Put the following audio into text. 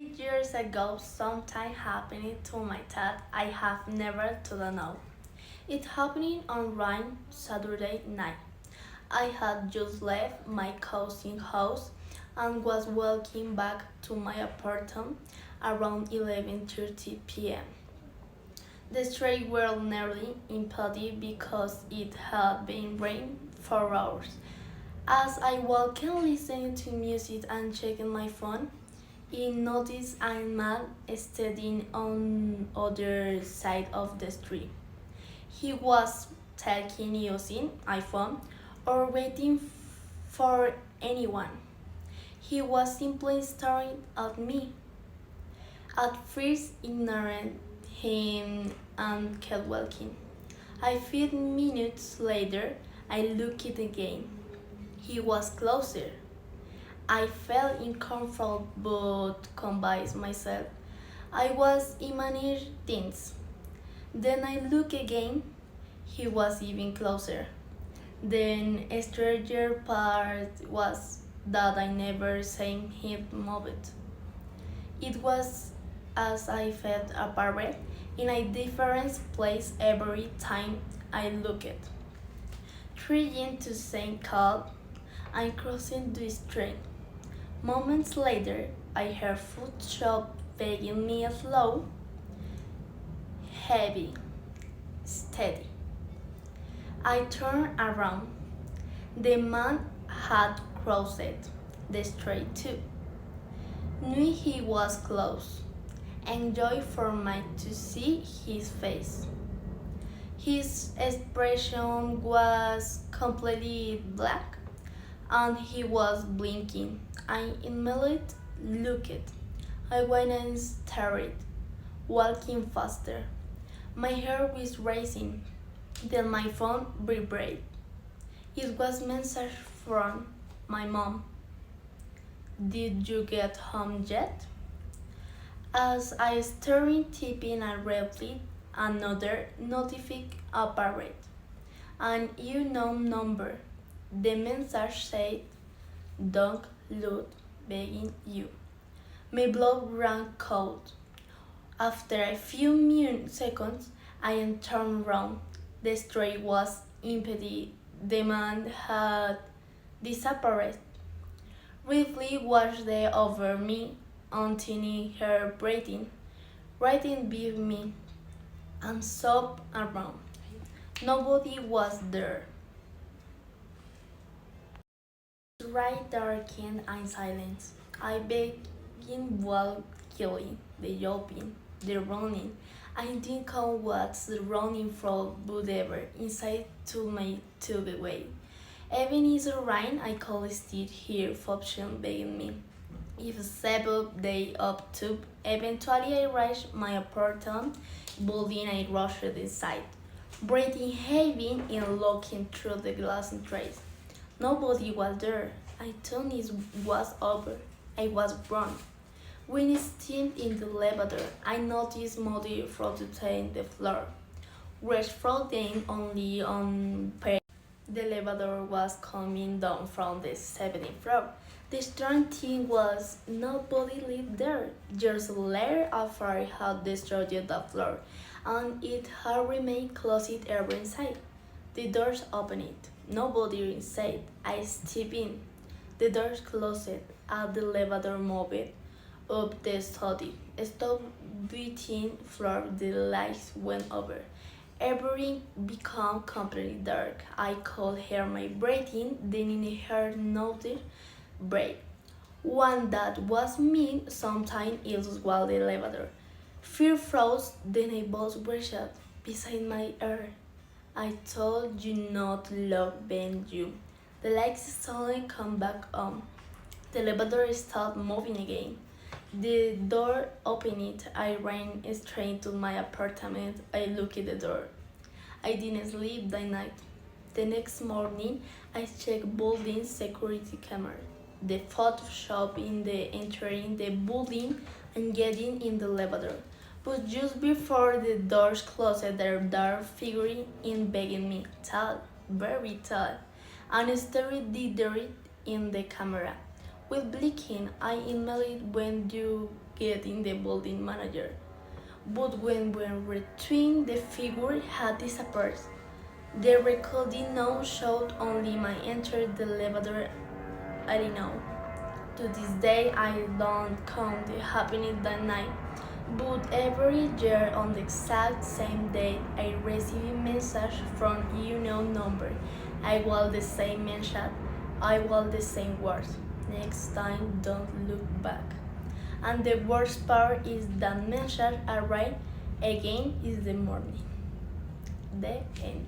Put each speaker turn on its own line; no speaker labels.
Years ago, something happened to my dad I have never told know. It happened on rain Saturday night. I had just left my cousin's house and was walking back to my apartment around 11:30 p.m. The streets were nearly empty because it had been raining for hours. As I walked listening to music and checking my phone, I noticed a man standing on other side of the street. He was talking using iPhone or waiting for anyone. He was simply staring at me. At first ignored him and kept walking. A few minutes later I looked again. He was closer. I felt uncomfortable but convinced myself I was imagining things. Then I looked again. He was even closer. The stranger part was that I never seen him move. It was as I felt apart in a different place every time I looked. Trying to stay calm and crossing the street. Moments later, I heard footsteps begging me slow, heavy, steady. I turned around. The man had crossed the street too. Knew he was close. Enjoyed for me to see his face. His expression was completely black and he was blinking. I immediately looked. I went and started walking faster. My heart was racing. Then my phone vibrated. It was a message from my mom. Did you get home yet? As I started typing and replied, another notification appeared. An unknown number. The message said, "Don't look, begging you." My blood ran cold. After a few seconds, I turned around. The street was empty. The man had disappeared. Briefly watched over me until her breathing, right in beneath me, and sobbed around. Nobody was there. Right darkened and silence. I began while killing, the yelping, the running. I didn't know what the running from whatever inside to me took away. Even in the rain, I could still hear function begging me. If several day up to eventually I reached my apartment building. I rushed inside, breathing heavy and looking through the glass and trays. Nobody was there. I thought it was over. I was wrong. When I stepped in the elevator, I noticed muddy floating on the floor, which floating only on pair. The elevator was coming down from the 17th floor. The strange thing was nobody lived there. Just a layer of fire had destroyed the floor, and it had remained closed ever inside. The doors opened. Nobody inside. I stepped in. The doors closed, and the elevator moved up the study. Stopped within floor. The lights went over. Everything became completely dark. I could hear my breathing, then I heard another breath. One that was mean something else was the elevator. Fear froze, then a voice whispered beside my ear. I told you not to look behind you. The lights suddenly come back on. The elevator started moving again. The door opened. I ran straight to my apartment. I looked at the door. I didn't sleep that night. The next morning, I checked building security camera. The photo showed in the entering the building and getting in the elevator. But just before the doors closed, their dark figure in begging me, tall, very tall, and stared dead in the camera. With blinking, I email it when you get in the building manager. But when retrieving the figure had disappeared. The recording now showed only my enter the elevator. I don't know. To this day, I don't count the happening that night. But every year on the exact same date, I receive a message from unknown number. I want the same message. I want the same words. Next time, don't look back. And the worst part is that message arrived again in the morning. The end.